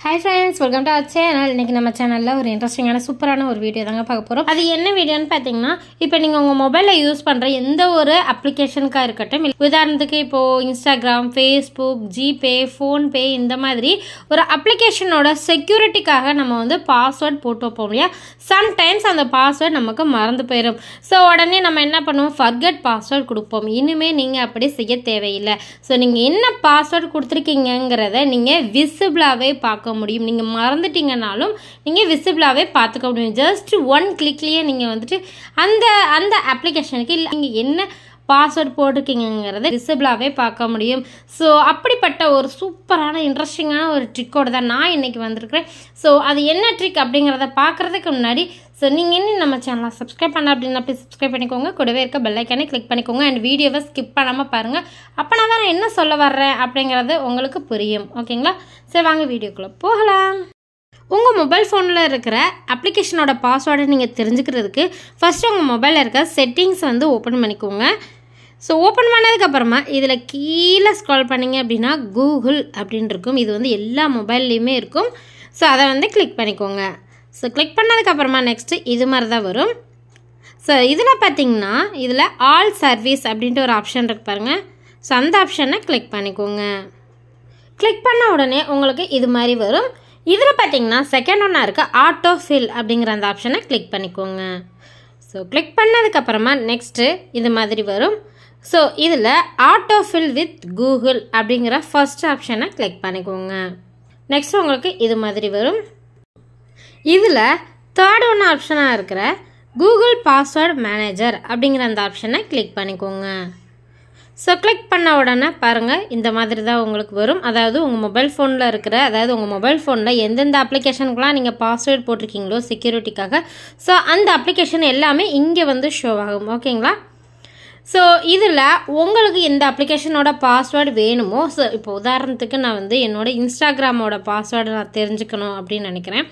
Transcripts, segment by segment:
Hi friends, welcome to our channel. இன்னைக்கு நம்ம சேனல்ல ஒரு இன்ட்ரஸ்டிங்கான சூப்பரான ஒரு வீடியோ தாங்க பார்க்க போறோம். அது என்ன வீடியோன்னு பாத்தீங்கன்னா, இப்போ நீங்க உங்க மொபைல்ல யூஸ் பண்ற எந்த ஒரு அப்ளிகேஷனுக்கா இருக்கட்டும், உதாரணத்துக்கு இப்போ Instagram, Facebook, GPay, PhonePe இந்த மாதிரி ஒரு அப்ளிகேஷனோட செக்யூரிட்டிக்காக நம்ம வந்து பாஸ்வேர்ட் போட்டு வைப்போம் இல்லையா? சம்டைம்ஸ் அந்த பாஸ்வேர்ட் நமக்கு மறந்து போயிடும். ஸோ உடனே நம்ம என்ன பண்ணுவோம், ஃபர்கெட் பாஸ்வேர்ட் கொடுப்போம். இனிமே நீங்க அப்படி செய்ய தேவையில்லை. ஸோ நீங்க என்ன பாஸ்வேர்ட் கொடுத்துருக்கீங்கிறத நீங்க விசிபிளாவே பார்க்க முடியும். நீங்க மறந்துட்டீங்கனாலும் நீங்க விசிபிளாவே பார்த்துக்க முடியும். ஜஸ்ட் ஒன் கிளிக்லயே நீங்க வந்துட்டு அந்த அப்ளிகேஷனுக்கு இல்லை நீங்க என்ன பாஸ்வேர்ட் போட்டிருக்கீங்கிறத விசிபிளாவே பார்க்க முடியும். ஸோ அப்படிப்பட்ட ஒரு சூப்பரான இன்ட்ரெஸ்டிங்கான ஒரு ட்ரிக்கோடு தான் நான் இன்னைக்கு வந்திருக்கிறேன். ஸோ அது என்ன ட்ரிக் அப்படிங்கிறத பார்க்குறதுக்கு முன்னாடி ஸோ நீங்கள் இன்னும் நம்ம சேனலை சப்ஸ்கிரைப் பண்ண அப்படின்னா ப்ளீஸ் சப்ஸ்கிரைப் பண்ணிக்கோங்க. கூடவே இருக்க பெல் ஐக்கானே கிளிக் பண்ணிக்கோங்க. அண்ட் வீடியோவை ஸ்கிப் பண்ணாமல் பாருங்கள். அப்போ நான் தான் என்ன சொல்ல வர்றேன் அப்படிங்கிறது உங்களுக்கு புரியும். ஓகேங்களா? சரி வாங்க வீடியோக்குள்ளே போகலாம். உங்கள் மொபைல் ஃபோனில் இருக்கிற அப்ளிகேஷனோட பாஸ்வேர்டை நீங்கள் தெரிஞ்சுக்கிறதுக்கு ஃபஸ்ட்டு உங்கள் மொபைலில் இருக்க செட்டிங்ஸ் வந்து ஓப்பன் பண்ணிக்கோங்க. ஸோ ஓப்பன் பண்ணதுக்கப்புறமா இதில் கீழே ஸ்க்ரால் பண்ணிங்க அப்படின்னா கூகுள் அப்படின்னு இருக்கும். இது வந்து எல்லா மொபைல்லையுமே இருக்கும். ஸோ அதை வந்து கிளிக் பண்ணிக்கோங்க. ஸோ கிளிக் பண்ணதுக்கப்புறமா நெக்ஸ்ட்டு இது மாதிரி தான் வரும். ஸோ இதில் பார்த்தீங்கன்னா இதில் ஆல் சர்வீஸ் அப்படின்ட்டு ஒரு ஆப்ஷன் இருக்கு பாருங்கள். ஸோ அந்த ஆப்ஷனை கிளிக் பண்ணிக்கோங்க. கிளிக் பண்ண உடனே உங்களுக்கு இது மாதிரி வரும். இதில் பார்த்தீங்கன்னா செகண்ட் ஒன்றா இருக்க ஆட்டோ ஃபில் அப்படிங்கிற அந்த ஆப்ஷனை கிளிக் பண்ணிக்கோங்க. ஸோ கிளிக் பண்ணதுக்கப்புறமா நெக்ஸ்ட்டு இது மாதிரி வரும். ஸோ இதில் ஆட்டோ ஃபில் வித் கூகுள் அப்படிங்கிற ஃபர்ஸ்ட் ஆப்ஷனை கிளிக் பண்ணிக்கோங்க. நெக்ஸ்ட் உங்களுக்கு இது மாதிரி வரும். இதில் தேர்ட் ஒன்று ஆப்ஷனாக இருக்கிற கூகுள் பாஸ்வேர்ட் மேனேஜர் அப்படிங்கிற அந்த ஆப்ஷனை கிளிக் பண்ணிக்கோங்க. ஸோ கிளிக் பண்ண உடனே பாருங்கள் இந்த மாதிரி தான் உங்களுக்கு வரும். அதாவது உங்கள் மொபைல் ஃபோனில் இருக்கிற உங்கள் மொபைல் ஃபோனில் எந்தெந்த அப்ளிகேஷனுக்குலாம் நீங்கள் பாஸ்வேர்ட் போட்டிருக்கீங்களோ செக்யூரிட்டிக்காக ஸோ அந்த அப்ளிகேஷன் எல்லாமே இங்கே வந்து ஷோ ஆகும். ஓகேங்களா? ஸோ இதில் உங்களுக்கு எந்த அப்ளிகேஷனோட பாஸ்வேர்டு வேணுமோ ஸோ இப்போ உதாரணத்துக்கு நான் வந்து என்னோடய இன்ஸ்டாகிராமோட பாஸ்வேர்டு நான் தெரிஞ்சுக்கணும் அப்படின்னு நினைக்கிறேன்.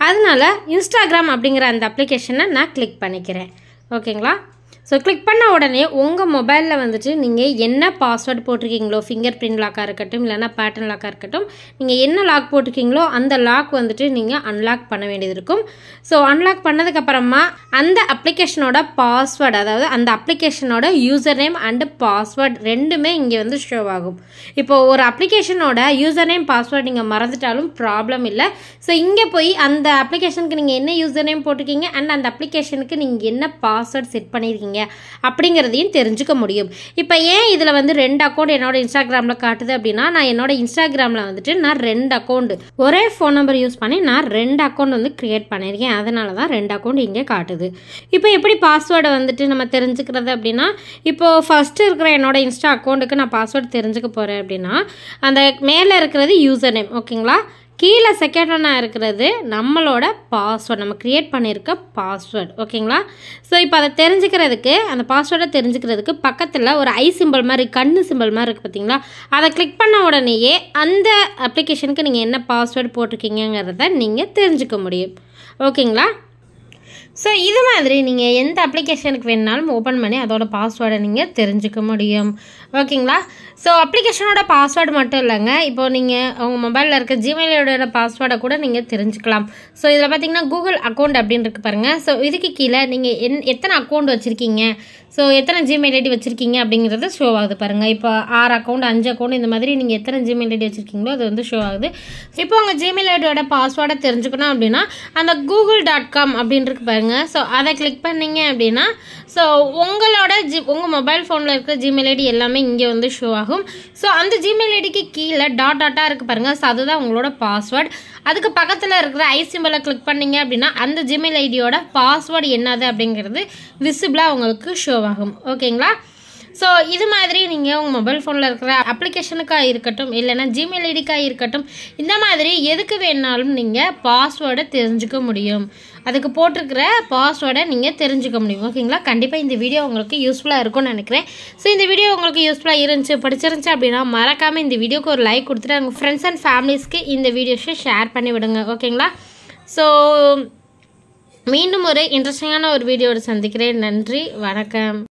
அதனால் இன்ஸ்டாகிராம் அப்படிங்கிற அந்த அப்ளிகேஷனை நான் கிளிக் பண்ணிக்கிறேன். ஓகேங்களா? ஸோ கிளிக் பண்ண உடனே உங்கள் மொபைலில் வந்துட்டு நீங்கள் என்ன பாஸ்வேர்டு போட்டிருக்கீங்களோ ஃபிங்கர் பிரிண்ட் லாக்காக இருக்கட்டும் இல்லைனா பேட்டர்ன் லாக்காக இருக்கட்டும் நீங்கள் என்ன லாக் போட்டிருக்கீங்களோ அந்த லாக் வந்துட்டு நீங்கள் அன்லாக் பண்ண வேண்டியது இருக்கும். ஸோ அன்லாக் பண்ணதுக்கப்புறமா அந்த அப்ளிகேஷனோட பாஸ்வேர்டு அதாவது அந்த அப்ளிகேஷனோட யூசர் நேம் அண்டு பாஸ்வேர்டு ரெண்டுமே இங்கே வந்து ஷோ ஆகும். இப்போது ஒரு அப்ளிகேஷனோட யூசர் நேம் பாஸ்வேர்டு நீங்கள் மறந்துட்டாலும் ப்ராப்ளம் இல்லை. ஸோ இங்கே போய் அந்த அப்ளிகேஷனுக்கு நீங்கள் என்ன யூசர் நேம் போட்டிருக்கீங்க அண்ட் அந்த அப்ளிகேஷனுக்கு நீங்கள் என்ன பாஸ்வேர்டு செட் பண்ணியிருக்கீங்க அப்படிங்கிறதையும் தெரிஞ்சுக்க முடியும். இப்போ ஏன் இதில் வந்து 2 அக்கௌண்ட் என்னோட இன்ஸ்டாகிராமில் காட்டுது அப்படின்னா நான் என்னோட இன்ஸ்டாகிராமில் வந்துட்டு நான் 2 அக்கௌண்ட் ஒரே ஃபோன் நம்பர் யூஸ் பண்ணி நான் 2 அக்கௌண்ட் வந்து கிரியேட் பண்ணியிருக்கேன். அதனால தான் 2 அக்கௌண்ட் இங்கே காட்டுது. இப்போ எப்படி பாஸ்வேர்டை வந்துட்டு நம்ம தெரிஞ்சுக்கிறது அப்படின்னா இப்போது ஃபஸ்ட்டு இருக்கிற என்னோட இன்ஸ்டா அக்கௌண்ட்டுக்கு நான் பாஸ்வேர்டு தெரிஞ்சுக்க போகிறேன் அப்படின்னா அந்த மேலே இருக்கிறது யூசர் நேம். ஓகேங்களா? கீழே செகண்ட் ஒன்றா இருக்கிறது நம்மளோட பாஸ்வேர்டு நம்ம க்ரியேட் பண்ணியிருக்க பாஸ்வேர்டு. ஓகேங்களா? ஸோ இப்போ அதை தெரிஞ்சுக்கிறதுக்கு அந்த பாஸ்வேர்டை தெரிஞ்சுக்கிறதுக்கு பக்கத்தில் ஒரு ஐ சிம்பிள் மாதிரி கண்ணு சிம்பிள் மாதிரி இருக்குது பார்த்தீங்களா? அதை கிளிக் பண்ண உடனேயே அந்த அப்ளிகேஷனுக்கு நீங்கள் என்ன பாஸ்வேர்டு போட்டிருக்கீங்கிறத நீங்கள் தெரிஞ்சுக்க முடியும். ஓகேங்களா? ஸோ இது மாதிரி நீங்கள் எந்த அப்ளிகேஷனுக்கு வேணுனாலும் ஓப்பன் பண்ணி அதோட பாஸ்வேர்டை நீங்கள் தெரிஞ்சுக்க முடியும். ஓகேங்களா? ஸோ அப்ளிகேஷனோட பாஸ்வேர்டு மட்டும் இல்லைங்க, இப்போ நீங்கள் உங்கள் மொபைலில் இருக்க ஜிமெயிலோட பாஸ்வேர்டை கூட நீங்கள் தெரிஞ்சுக்கலாம். ஸோ இதில் பார்த்தீங்கன்னா கூகுள் அக்கௌண்ட் அப்படின்னு இருக்கு பாருங்கள். ஸோ இதுக்கு கீழே நீங்கள் எத்தனை அக்கௌண்ட் வச்சுருக்கீங்க ஸோ எத்தனை ஜிமெயில் ஐடி வச்சுருக்கீங்க அப்படிங்கிறது ஷோ ஆகுது பாருங்கள். இப்போ 6 அக்கௌண்ட் 5 அக்கௌண்ட் இந்த மாதிரி நீங்கள் எத்தனை ஜிமெயில் ஐடி வச்சுருக்கீங்களோ அது வந்து ஷோ ஆகுது. இப்போ உங்கள் ஜிமெயில் ஐடியோட பாஸ்வேர்டை தெரிஞ்சுக்கணும் அப்படின்னா அந்த google.com அப்படின்னு இருக்கு பாருங்கள். ஸோ அதை கிளிக் பண்ணிங்க அப்படின்னா ஸோ உங்களோட உங்கள் மொபைல் ஃபோனில் இருக்கிற ஜிமெயில் ஐடி எல்லாமே இங்கே வந்து ஷோ ஆகும். ஸோ அந்த ஜிமெயில் ஐடிக்கு கீழே டாட்டாக இருக்குது பாருங்கள். ஸோ அதுதான் உங்களோட பாஸ்வேர்டு. அதுக்கு பக்கத்தில் இருக்கிற ஐ சிம்பிளை கிளிக் பண்ணிங்க அப்படின்னா அந்த ஜிமெயில் ஐடியோட பாஸ்வேர்டு என்னது அப்படிங்கிறது விசிபிளாக உங்களுக்கு ஷோ ஆகும். ஓகேங்களா? ஸோ இது மாதிரி நீங்கள் உங்கள் மொபைல் ஃபோனில் இருக்கிற அப்ளிகேஷனுக்காக இருக்கட்டும் இல்லைன்னா ஜிமெயில் ஐடிக்காக இருக்கட்டும் இந்த மாதிரி எதுக்கு வேணாலும் நீங்கள் பாஸ்வேர்டை தெரிஞ்சுக்க முடியும். அதுக்கு போட்டிருக்கிற பாஸ்வேர்டை நீங்கள் தெரிஞ்சுக்க முடியும். ஓகேங்களா? கண்டிப்பாக இந்த வீடியோ உங்களுக்கு யூஸ்ஃபுல்லாக இருக்கும்னு நினைக்கிறேன். ஸோ இந்த வீடியோ உங்களுக்கு யூஸ்ஃபுல்லாக பிடிச்சிருந்துச்சு அப்படின்னா மறக்காமல் இந்த வீடியோக்கு ஒரு லைக் கொடுத்துட்டு உங்கள் ஃப்ரெண்ட்ஸ் அண்ட் ஃபேமிலிஸ்க்கு இந்த வீடியோஸை ஷேர் பண்ணி விடுங்க. ஓகேங்களா? ஸோ மீண்டும் ஒரு இன்ட்ரெஸ்டிங்கான ஒரு வீடியோவோட சந்திக்கிறேன். நன்றி, வணக்கம்.